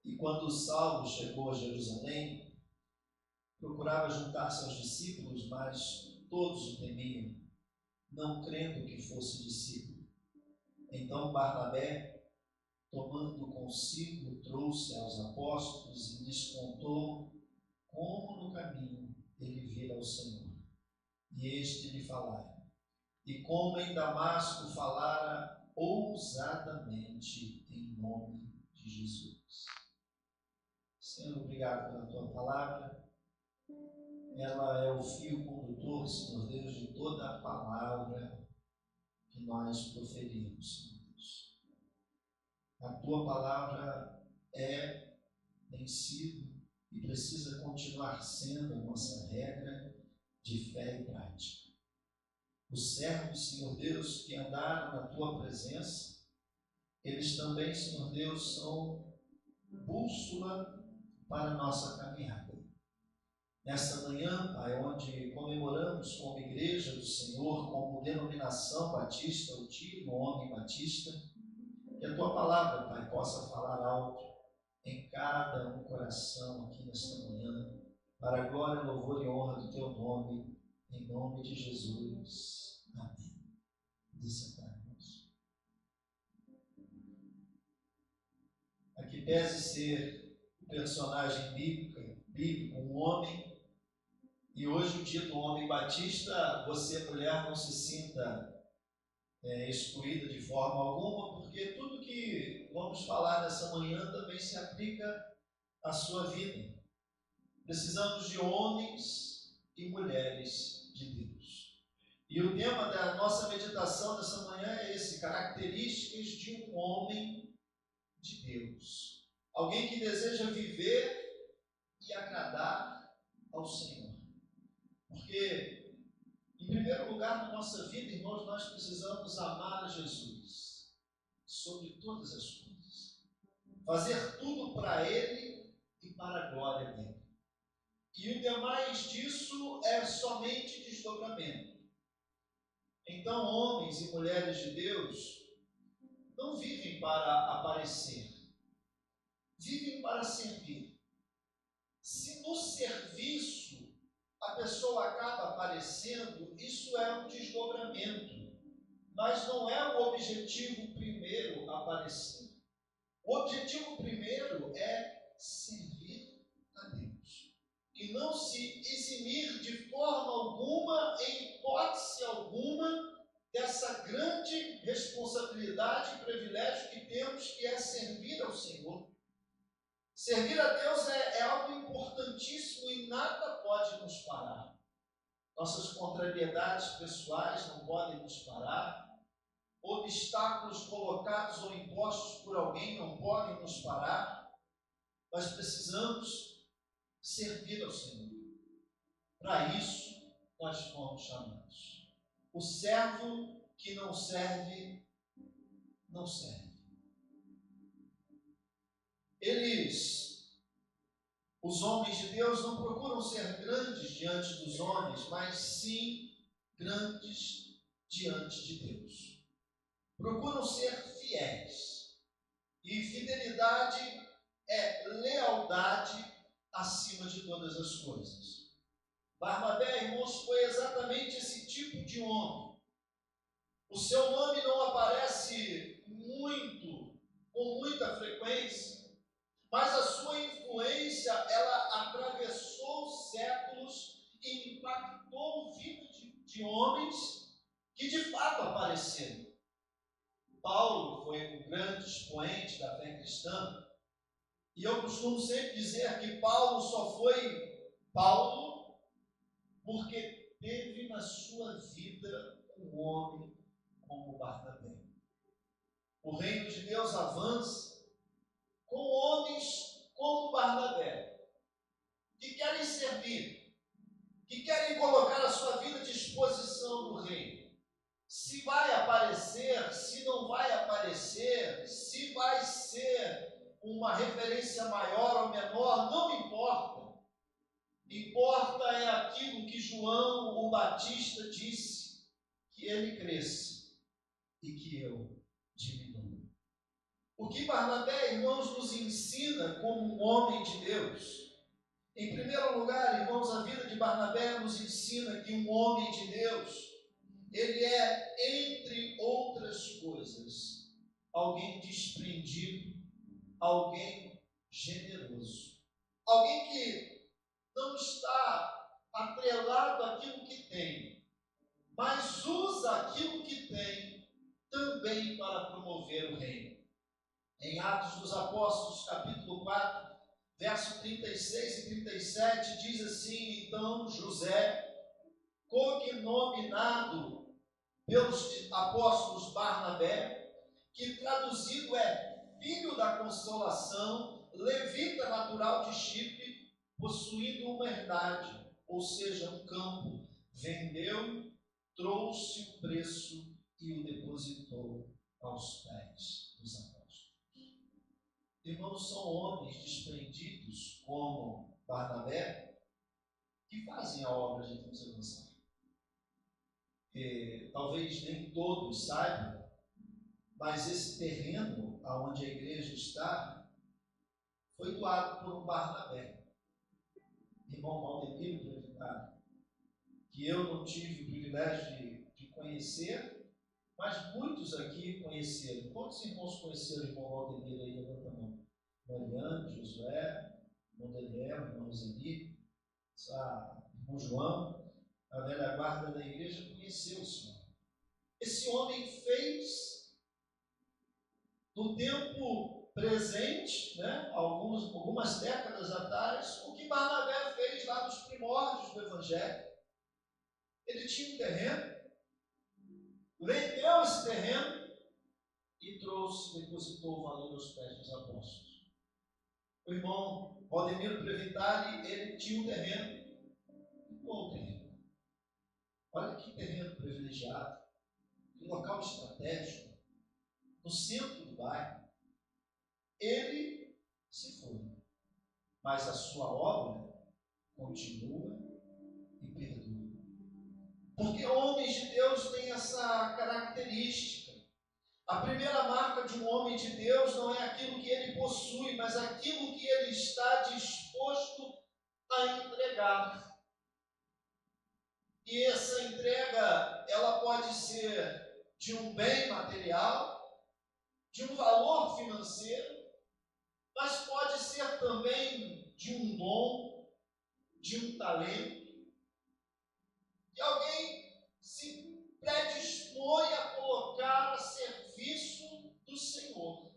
E quando Saulo chegou a Jerusalém, procurava juntar-se aos discípulos, mas todos o temiam, não crendo que fosse discípulo. Então Barnabé, tomando consigo, trouxe aos apóstolos e lhes contou como no caminho ele vira ao Senhor. E este lhe falara, e como em Damasco falara ousadamente em nome de Jesus. Senhor, obrigado pela tua palavra. Ela é o fio condutor, Senhor Deus, de toda a palavra que nós proferimos, Senhor Deus. A tua palavra tem sido e precisa continuar sendo a nossa regra de fé e prática. Os servos, Senhor Deus, que andaram na tua presença, eles também, Senhor Deus, são bússola para a nossa caminhada. Nessa manhã, Pai, onde comemoramos como igreja do Senhor, como denominação batista, o Tio do Homem Batista, que a tua palavra, Pai, possa falar alto em cada um coração aqui nesta manhã, para a glória, louvor e honra do teu nome, em nome de Jesus. Amém. A que pese ser o personagem bíblico, um homem, e hoje o dia do homem batista, você, mulher, não se sinta excluída de forma alguma, porque tudo que vamos falar nessa manhã também se aplica à sua vida. Precisamos de homens e mulheres de Deus. E o tema da nossa meditação dessa manhã é esse: características de um homem de Deus. Alguém que deseja viver e agradar ao Senhor. Porque, em primeiro lugar, na nossa vida, irmãos, nós precisamos amar a Jesus sobre todas as coisas. Fazer tudo para Ele e para a glória dEle. E o demais disso é somente desdobramento. Então, homens e mulheres de Deus não vivem para aparecer, vivem para servir. Se no serviço a pessoa acaba aparecendo, isso é um desdobramento, mas não é o objetivo primeiro aparecer. O objetivo primeiro é servir a Deus e não se eximir de forma alguma, em hipótese alguma, dessa grande responsabilidade e privilégio que temos, que é servir ao Senhor. Servir a Deus é algo importantíssimo e nada pode nos parar. Nossas contrariedades pessoais não podem nos parar. Obstáculos colocados ou impostos por alguém não podem nos parar. Nós precisamos servir ao Senhor. Para isso, nós fomos chamados. O servo que não serve, não serve. Os homens de Deus, não procuram ser grandes diante dos homens, mas sim grandes diante de Deus. Procuram ser fiéis. E fidelidade é lealdade acima de todas as coisas. Barnabé, irmãos, foi exatamente esse tipo de homem. O seu nome não aparece com muita frequência, mas a sua influência, ela atravessou séculos e impactou a vida de homens que de fato apareceram. Paulo foi um grande expoente da fé cristã, e eu costumo sempre dizer que Paulo só foi Paulo porque teve na sua vida um homem como Barnabé. O reino de Deus avança com homens como Barnabé, que querem servir, que querem colocar a sua vida à disposição do reino. Se vai aparecer, se não vai aparecer, se vai ser uma referência maior ou menor, não importa. Importa é aquilo que João o Batista disse, que ele cresça e que eu diminua. O que Barnabé, irmãos, nos ensina como Em primeiro lugar, irmãos, a vida de Barnabé nos ensina que um homem de Deus, ele é, entre outras coisas, alguém desprendido, alguém generoso, alguém que não está atrelado àquilo que tem, mas usa aquilo que tem também para promover o reino. Em Atos dos Apóstolos, capítulo 4, verso 36 e 37, diz assim: então José, cognominado pelos apóstolos Barnabé, que traduzido é filho da consolação, levita natural de Chipre, possuindo uma herdade, ou seja, um campo, vendeu, trouxe o preço e o depositou aos pés dos apóstolos. Irmãos, são homens desprendidos, como Barnabé, que fazem a obra de evangelização. Talvez nem todos saibam, mas esse terreno onde a igreja está foi doado por um Barnabé, irmão Valdemiro Previtado, que eu não tive o privilégio de conhecer, mas muitos aqui conheceram. Quantos irmãos conheceram o irmão Valdemiro aí? Levanta a mão. Mariane, Josué, irmão Daniel, irmão Roseli, irmão João, a velha guarda da igreja conheceu o Senhor. Esse homem fez, no tempo presente, né, algumas décadas atrás, o que Barnabé fez lá nos primórdios do Evangelho. Ele tinha um terreno, vendeu esse terreno e depositou o valor aos pés dos apóstolos. O irmão Valdemiro Previtali, ele tinha um terreno, doou o terreno. Olha que terreno privilegiado, que local estratégico, no centro do bairro. Ele se foi, mas a sua obra continua e perdura. Porque homens de Deus têm essa característica. A primeira marca de um homem de Deus não é aquilo que ele possui, mas aquilo que ele está disposto a entregar. E essa entrega, ela pode ser de um bem material, de um valor financeiro, mas pode ser também de um dom, de um talento, que alguém se predispõe a colocar a serviço do Senhor.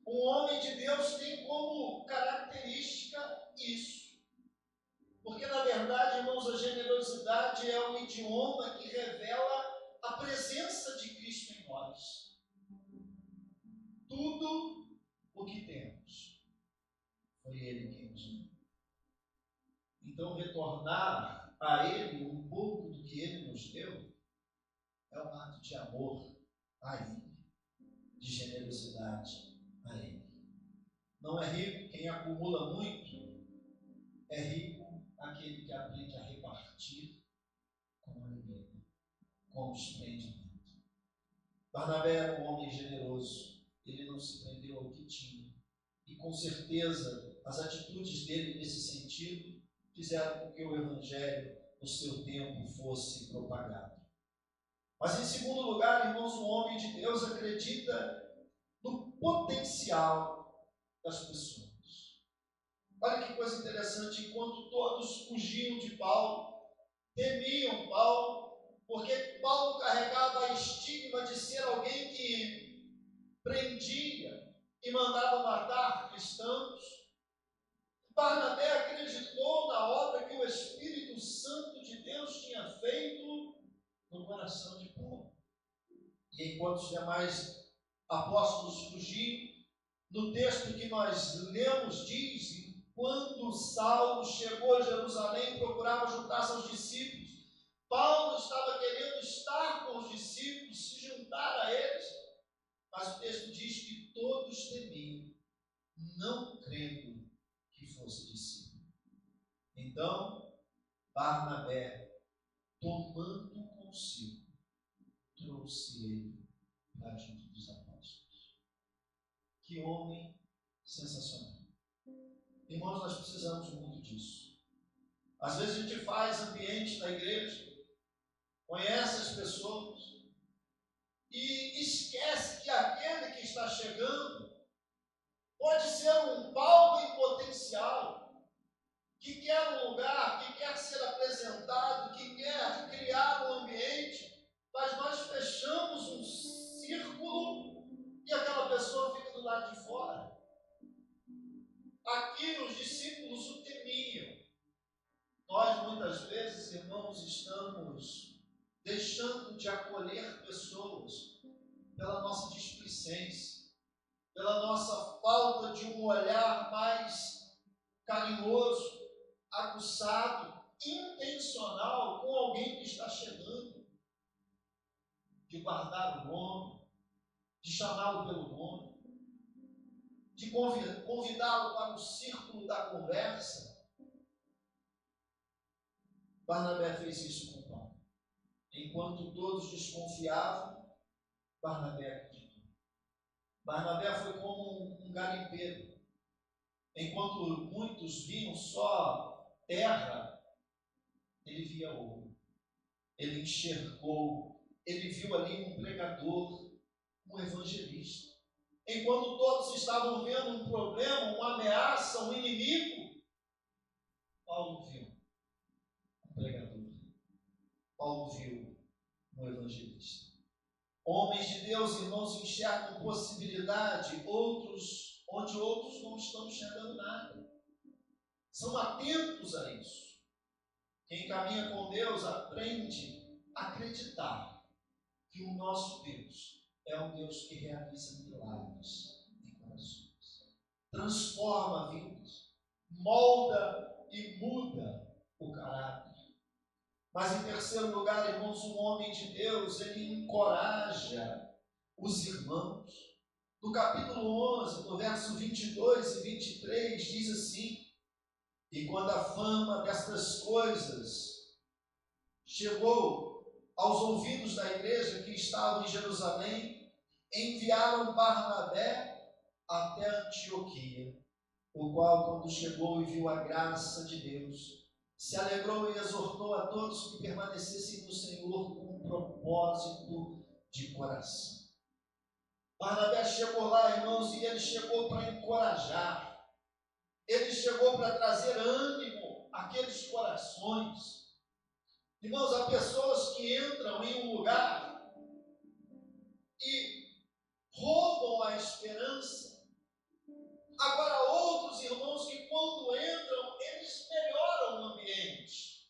Um homem de Deus tem como característica isso. Porque, na verdade, irmãos, a generosidade é um idioma que revela a presença de Cristo em nós. Tudo o que temos foi Ele quem nos deu. Então, retornar a Ele um pouco do que Ele nos deu é um ato de amor a Ele, de generosidade a Ele. Não é rico quem acumula muito, é rico aquele que aprende a repartir com alegria, com desprendimento. Barnabé era um homem generoso, ele não se prendeu ao que tinha. E com certeza as atitudes dele nesse sentido fizeram com que o Evangelho, no seu tempo, fosse propagado. Mas em segundo lugar, irmãos, um homem de Deus acredita no potencial das pessoas. Olha que coisa interessante, enquanto todos fugiam de Paulo, temiam Paulo, porque Paulo carregava a estigma de ser alguém que prendia e mandava matar cristãos. Barnabé acreditou na obra que o Espírito Santo de Deus tinha feito no coração de Paulo. E enquanto os demais apóstolos fugiam, no texto que nós lemos diz: quando Saulo chegou a Jerusalém e procurava juntar-se aos discípulos, Paulo estava querendo estar com os discípulos, se juntar a eles, mas o texto diz que todos temiam, não crendo que fosse discípulo. Então, Barnabé, tomando consigo, trouxe ele para junto dos apóstolos. Que homem sensacional! Irmãos, nós precisamos muito disso. Às vezes a gente faz ambiente na igreja, conhece as pessoas e esquece que aquele que está chegando pode ser um Paulo em potencial, que quer um lugar, que quer ser apresentado, que quer criar um ambiente, mas nós fechamos um círculo e aquela pessoa fica do lado de fora. Aqui os discípulos o temiam. Nós muitas vezes, irmãos, estamos deixando de acolher pessoas pela nossa displicência, pela nossa falta de um olhar mais carinhoso, aguçado, intencional com alguém que está chegando, de guardar o nome, de chamá-lo pelo nome, de convidá-lo para o círculo da conversa. Barnabé fez isso com Paulo. Enquanto todos desconfiavam, Barnabé acreditou. Barnabé foi como um garimpeiro. Enquanto muitos viam só terra, ele via ouro. Ele enxergou, ele viu ali um pregador, um evangelista. Enquanto todos estavam vendo um problema, uma ameaça, um inimigo, Paulo viu um pregador. Paulo viu um evangelista. Homens de Deus, irmãos, enxergam possibilidade, onde outros não estão enxergando nada. São atentos a isso. Quem caminha com Deus aprende a acreditar que o nosso Deus é um Deus que realiza milagres em corações, transforma vidas, molda e muda o caráter. Mas em terceiro lugar, irmãos, um homem de Deus, ele encoraja os irmãos. No capítulo 11, no verso 22 e 23, diz assim: e quando a fama destas coisas chegou aos ouvidos da igreja que estava em Jerusalém, enviaram Barnabé até Antioquia, o qual, quando chegou e viu a graça de Deus, se alegrou e exortou a todos que permanecessem no Senhor com um propósito de coração. Barnabé chegou lá, irmãos, e ele chegou para encorajar, ele chegou para trazer ânimo àqueles corações. Irmãos, há pessoas que entram em um lugar e roubam a esperança. Agora, outros irmãos que quando entram, eles melhoram o ambiente.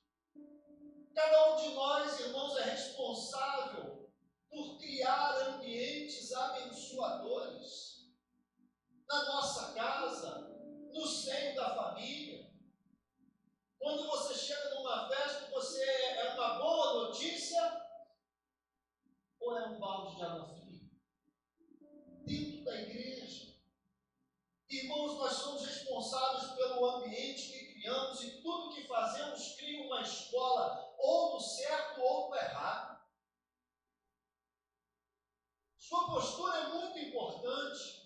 Cada um de nós, irmãos, é responsável por criar ambientes abençoadores na nossa casa, no seio da família. Quando você chega numa festa, você é uma boa notícia ou é um balde de água fria? Dentro da igreja. Irmãos, nós somos responsáveis pelo ambiente que criamos e tudo que fazemos cria uma escola ou do certo ou do errado. Sua postura é muito importante.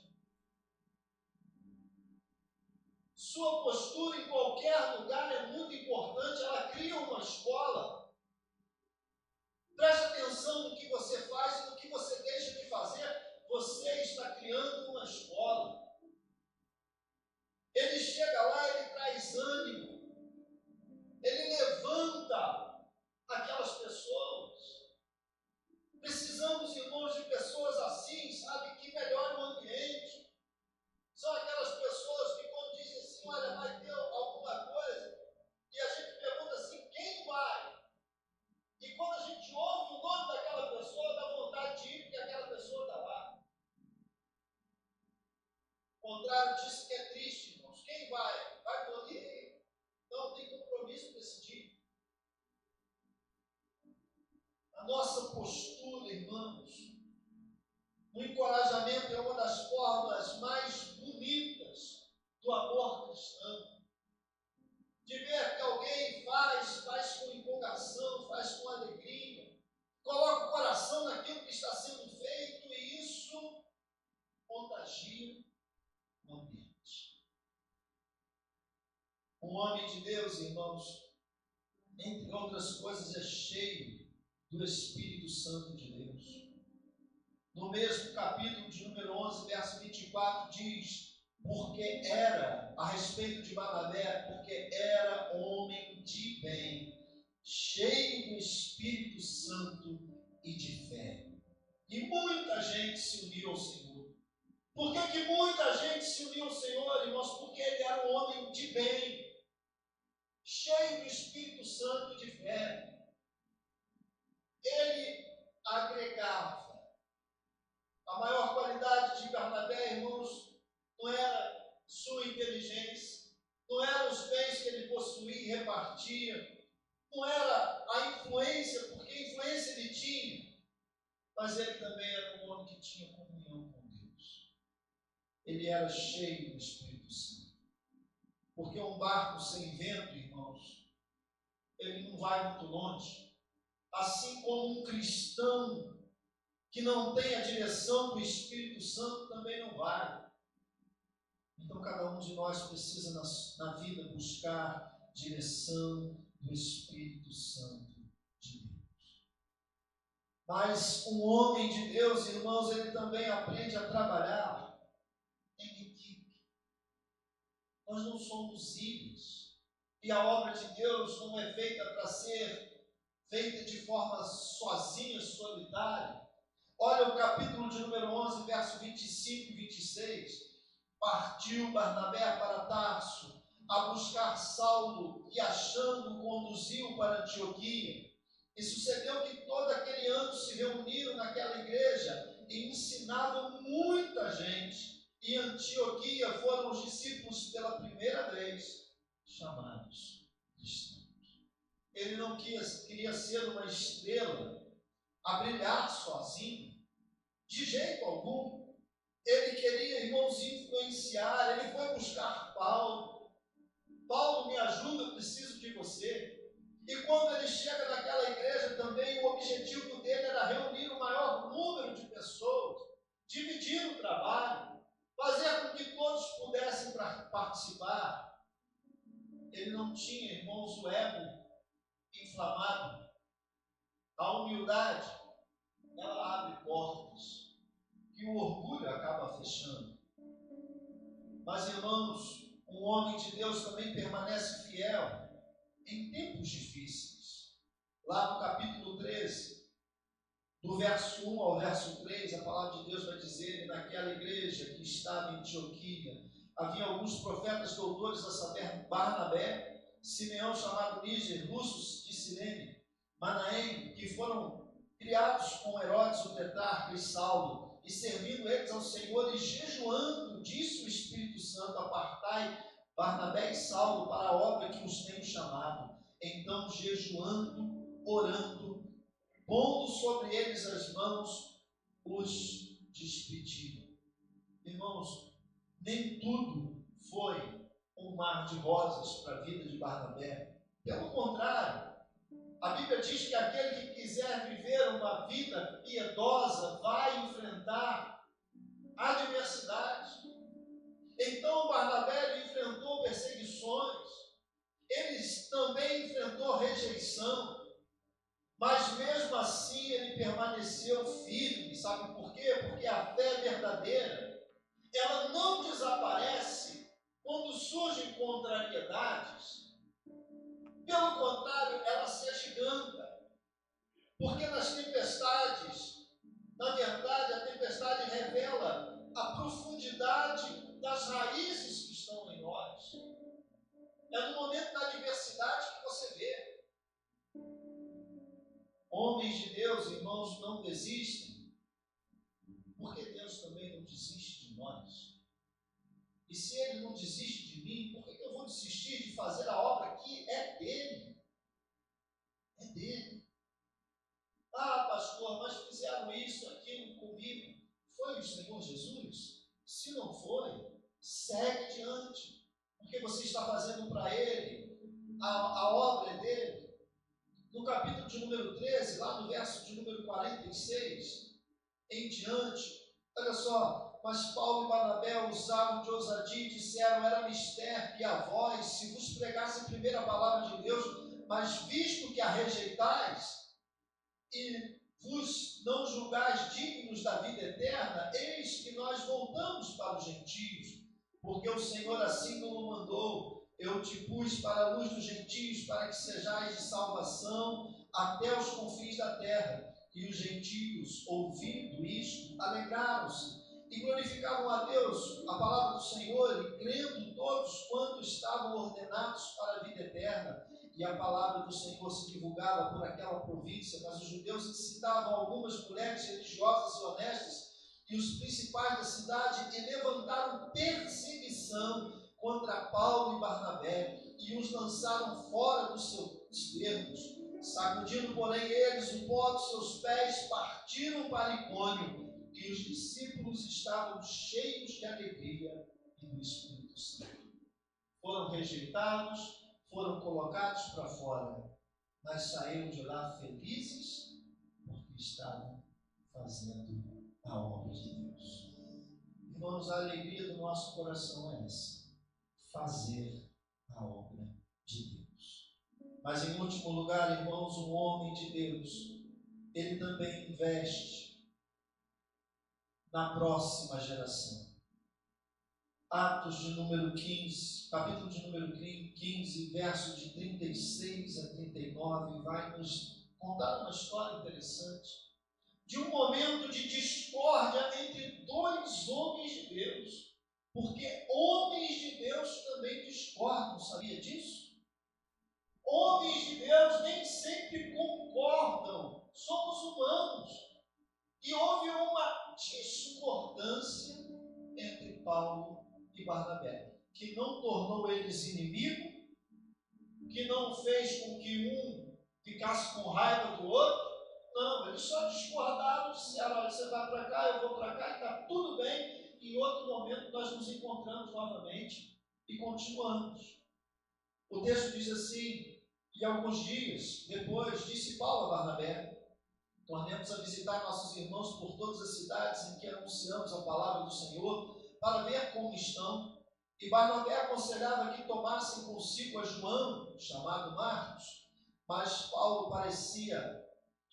Sua postura em qualquer lugar é muito importante. Ela cria uma escola. Preste atenção no que você faz e no que você deixa de fazer. Você está criando uma escola. Ele chega lá, ele traz ânimo, ele levanta aquelas pessoas. Precisamos, irmãos, de pessoas assim, sabe, que melhoram o ambiente. São aquelas pessoas que quando dizem assim, olha, vai ter alguma coisa, e a gente pergunta assim, quem vai? E quando a gente ouve o nome daquela pessoa, dá vontade de ir, porque aquela pessoa está lá. O contrário disso que é triste, irmãos. Quem vai? Vai por ir? Não tem compromisso com esse dia. A nossa postura, irmãos, o encorajamento é uma das formas mais bonitas do amor cristão. De ver que alguém faz com empolgação, faz com alegria, coloca o coração naquilo que está sendo feito e isso contagia o ambiente. Um homem de Deus, irmãos, entre outras coisas, é cheio do Espírito Santo de Deus. No mesmo capítulo de número 11, verso 24, diz: porque era, a respeito de Barnabé, porque era homem de bem, cheio do Espírito Santo e de fé. E muita gente se uniu ao Senhor. Por que muita gente se uniu ao Senhor, irmãos? Porque ele era um homem de bem, cheio do Espírito Santo e de fé. Ele agregava. A maior qualidade de Barnabé, irmãos, não era sua inteligência, não eram os bens que ele possuía e repartia, não era a influência, porque influência ele tinha, mas ele também era um homem que tinha comunhão com Deus. Ele era cheio do Espírito Santo. Porque um barco sem vento, irmãos, ele não vai muito longe. Assim como um cristão que não tem a direção do Espírito Santo também não vai. Então cada um de nós precisa na vida buscar direção do Espírito Santo de Deus. Mas um homem de Deus, irmãos, ele também aprende a trabalhar em equipe. Nós não somos ilhas. E a obra de Deus não é feita para ser feita de forma sozinha, solitária. Olha o capítulo de número 11, verso 25 e 26. Partiu Barnabé para Tarso a buscar Saulo e, achando, conduziu para Antioquia. E sucedeu que todo aquele ano se reuniram naquela igreja e ensinavam muita gente. E em Antioquia foram os discípulos pela primeira vez chamados cristãos. Ele não queria ser uma estrela a brilhar sozinho, de jeito algum. Ele queria, irmãos, influenciar. Ele foi buscar Paulo. Paulo, me ajuda, eu preciso de você. E quando ele chega naquela igreja também, o objetivo dele era reunir o maior número de pessoas, dividir o trabalho, fazer com que todos pudessem participar. Ele não tinha, irmãos, o ego inflamado. A humildade, ela abre portas que o orgulho acaba fechando. Mas, irmãos, um homem de Deus também permanece fiel em tempos difíceis. Lá no capítulo 13, do verso 1 ao verso 3, a palavra de Deus vai dizer que naquela igreja que estava em Antioquia, havia alguns profetas doutores, a saber, Barnabé, Simeão chamado Níger, Lúcio de Cirene, Manaém, que foram criados com Herodes, o tetrarca, e Saulo, e servindo eles ao Senhor e jejuando, disse o Espírito Santo: apartai Barnabé e Saulo para a obra que os tenho chamado. Então, jejuando, orando, pondo sobre eles as mãos, os despediram. Irmãos, nem tudo foi um mar de rosas para a vida de Barnabé. Pelo contrário, a Bíblia diz que aquele que quiser viver uma vida piedosa vai enfrentar adversidade. Então Barnabé enfrentou perseguições, ele também enfrentou rejeição, mas mesmo assim ele permaneceu firme. Sabe por quê? Porque a fé verdadeira, ela não desaparece quando surgem contrariedades. Pelo contrário, ela se agiganta. Porque nas tempestades, na verdade, a tempestade revela a profundidade das raízes que estão em nós. É no momento da adversidade que você vê. Homens de Deus, irmãos, não desistem, porque Deus também não desiste de nós. E se Ele não desiste de mim, por que eu vou desistir de fazer a obra que é dele? É dele. Ah, pastor, mas fizeram isso, aquilo comigo. Foi o Senhor Jesus? Se não foi, segue diante, porque você está fazendo para Ele, a obra é dele. No capítulo de número 13, lá no verso de número 46, em diante, olha só, mas Paulo e Barnabé usaram de ousadia e disseram: era mister que a vós, se vos pregasse primeiro a palavra de Deus, mas visto que a rejeitais e vos não julgais dignos da vida eterna, eis que nós voltamos para os gentios, porque o Senhor assim nos mandou. Eu te pus para a luz dos gentios, para que sejais de salvação até os confins da terra. E os gentios, ouvindo isto, alegraram-se e glorificavam a Deus, a palavra do Senhor, e crendo todos quantos estavam ordenados para a vida eterna. E a palavra do Senhor se divulgava por aquela província, mas os judeus incitavam algumas mulheres religiosas e honestas e os principais da cidade e levantaram perseguição contra Paulo e Barnabé e os lançaram fora dos seus termos. Sacudindo, porém, eles o pó dos seus pés, partiram para Icônio, e os discípulos estavam cheios de alegria e do Espírito Santo. Foram rejeitados, foram colocados para fora, mas saíram de lá felizes porque estavam fazendo a obra de Deus. Irmãos, a alegria do nosso coração é essa: fazer a obra de Deus. Mas em último lugar, irmãos, um homem de Deus, ele também investe na próxima geração. Atos de número 15, capítulo de número 15, verso de 36 a 39, vai nos contar uma história interessante de um momento de discórdia entre dois homens de Deus, porque homens de Deus também discordam, sabia disso? Homens de Deus nem sempre concordam, somos humanos. E houve uma discordância entre Paulo e Barnabé, que não tornou eles inimigos, que não fez com que um ficasse com raiva do outro. Não, eles só discordaram, disseram: olha, você vai para cá, eu vou para cá, e está tudo bem. E em outro momento nós nos encontramos novamente e continuamos. O texto diz assim: e alguns dias depois disse Paulo a Barnabé: tornemos a visitar nossos irmãos por todas as cidades em que anunciamos a palavra do Senhor, para ver como estão. E Barnabé aconselhava que tomassem consigo a João, chamado Marcos, mas Paulo parecia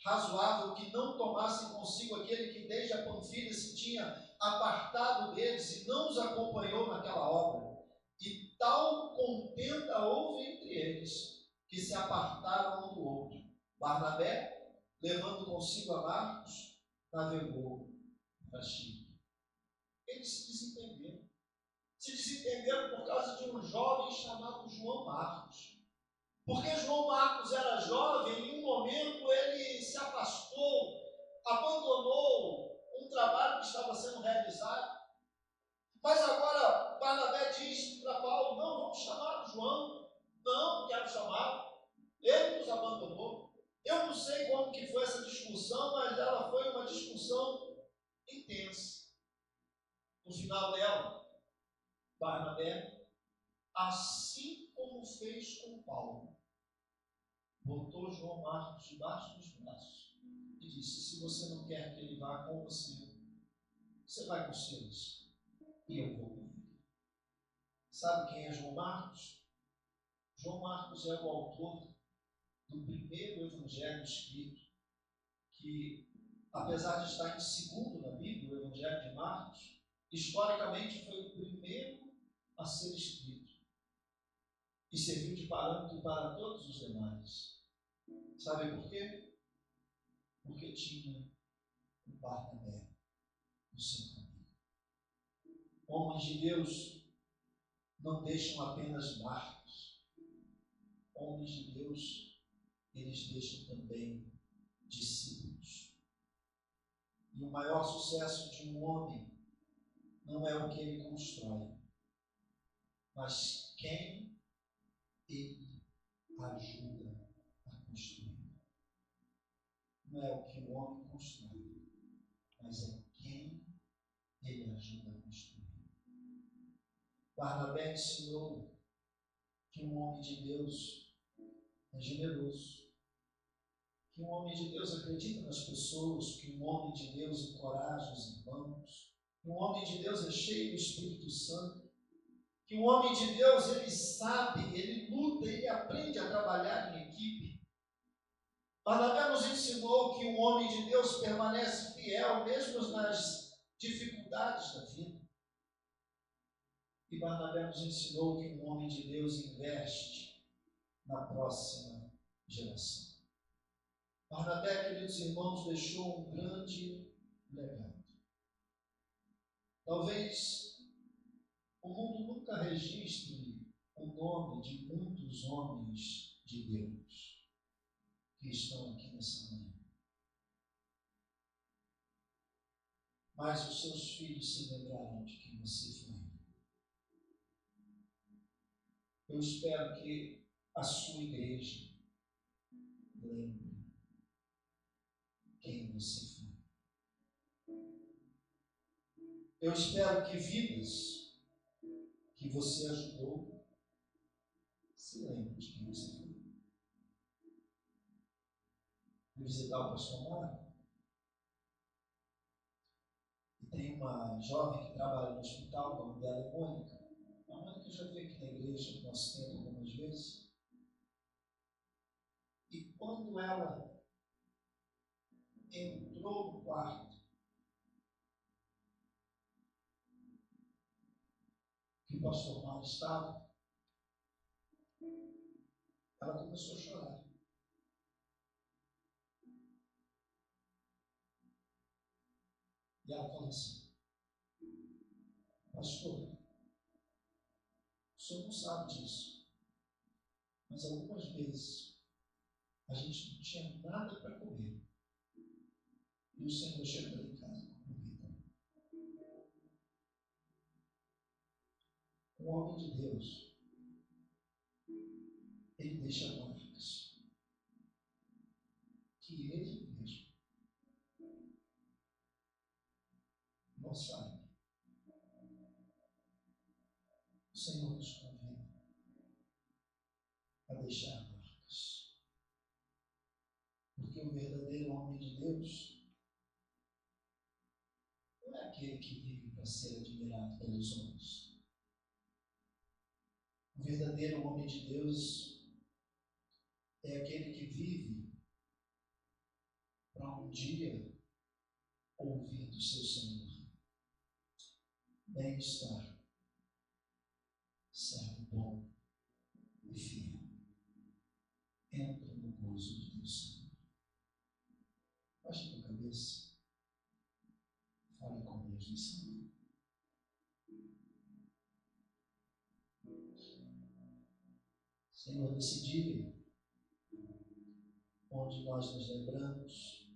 razoável que não tomassem consigo aquele que desde a Panfilha se tinha apartado deles e não os acompanhou naquela obra. E tal contenda houve entre eles, que se apartaram um do outro. Barnabé, levando consigo a Marcos, navegou para Chipre. Eles se desentenderam. Se desentenderam por causa de um jovem chamado João Marcos. Porque João Marcos era jovem e em um momento ele se afastou, abandonou um trabalho que estava sendo realizado. Mas agora Barnabé diz para Paulo: não, vamos chamar o João. Não quero chamá-lo. Ele nos abandonou. Eu não sei como que foi essa discussão, mas ela foi uma discussão intensa. No final dela, Barnabé, assim como fez com Paulo, botou João Marcos debaixo dos braços e disse: se você não quer que ele vá com você, você vai com os seus e eu vou com ele. Sabe quem é João Marcos? João Marcos é o autor do primeiro evangelho escrito, que, apesar de estar em segundo na Bíblia, o Evangelho de Marcos, historicamente foi o primeiro a ser escrito e serviu de parâmetro para todos os demais. Sabe por quê? Porque tinha um Barnabé no seu caminho. Homens de Deus não deixam apenas marcas. Homens de Deus, eles deixam também discípulos. E o maior sucesso de um homem não é o que ele constrói, mas quem ele ajuda a construir. Não é o que o homem constrói, mas é quem ele ajuda a construir. Barnabé ensinou que um homem de Deus é generoso, que um homem de Deus acredita nas pessoas, que um homem de Deus encoraja os irmãos, que o homem de Deus é cheio do Espírito Santo, que o homem de Deus, ele sabe, ele luta, ele aprende a trabalhar em equipe. Barnabé nos ensinou que um homem de Deus permanece fiel mesmo nas dificuldades da vida. E Barnabé nos ensinou que um homem de Deus investe na próxima geração. Barnabé, queridos irmãos, deixou um grande legado. Talvez o mundo nunca registre o nome de muitos homens de Deus que estão aqui nessa manhã. Mas os seus filhos se lembrarão de quem você foi. Eu espero que a sua igreja lembre quem você foi. Eu espero que vidas que você ajudou se lembrem de quem você foi. Fui visitar o pastor Mário e tem uma jovem que trabalha no hospital, o nome dela é Mônica. A Mônica já veio aqui na igreja, no nosso tempo, algumas vezes. E quando ela entrou no quarto, que o pastor Mário estava, ela começou a chorar. E ela falou assim: pastor, o senhor não sabe disso, mas algumas vezes a gente não tinha nada para comer. E o Senhor chegou em casa com comida. Um homem de Deus, ele deixa marcas que ele mesmo não sabe. O Senhor nos convida a deixar marcas. Porque o verdadeiro homem de Deus não é aquele que vive para ser admirado pelos homens. O verdadeiro homem de Deus é aquele que vive para um dia ouvir do seu Senhor: bem-estar, servo bom e fiel, entra no gozo do teu Senhor. Baixe a tua cabeça, fale com Deus nesse momento. Senhor, nesse dia, onde nós nos lembramos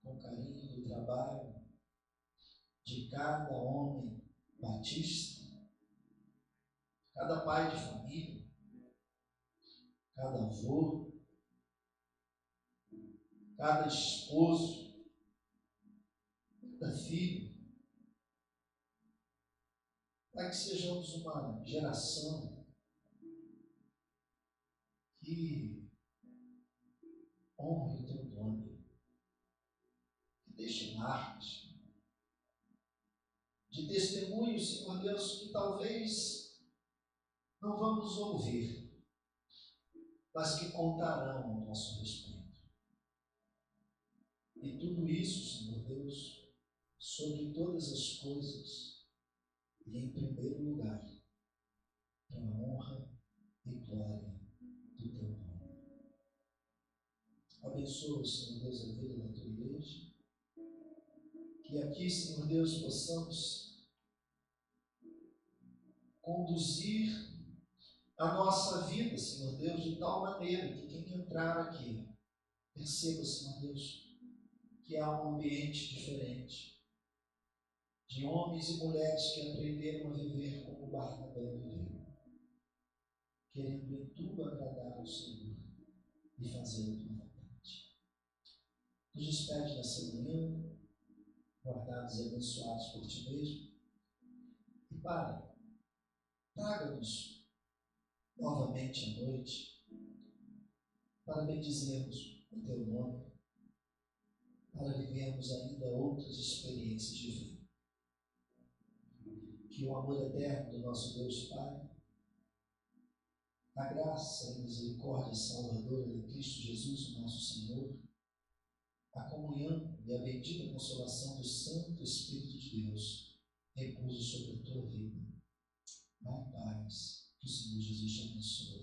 com carinho do trabalho de cada homem batista, cada pai de família, cada avô, cada esposo, cada filho, para que sejamos uma geração que honre o teu nome, que deixe marcas de testemunho, Senhor Deus, que talvez não vamos ouvir, mas que contarão ao nosso respeito. E tudo isso, Senhor Deus, sobre todas as coisas, e em primeiro lugar, para a honra e glória do teu nome. Abençoa, Senhor Deus, a vida da tua igreja, que aqui, Senhor Deus, possamos conduzir a nossa vida, Senhor Deus, de tal maneira que quem entrar aqui perceba, Senhor Deus, que há um ambiente diferente, de homens e mulheres que aprenderam a viver como Barnabé viveu, querendo em tudo agradar ao Senhor e fazer a tua vontade. Nos despede nessa manhã, guardados e abençoados por ti mesmo. E Pai, traga-nos novamente à noite para bendizermos o teu nome, para vivermos ainda outras experiências de vida. que o amor eterno do nosso Deus Pai, a graça e a misericórdia salvadora de Cristo Jesus, o nosso Senhor, a comunhão e a bendita consolação do Santo Espírito de Deus repouse sobre a tua vida. Vai em paz, que o Senhor Jesus te abençoe.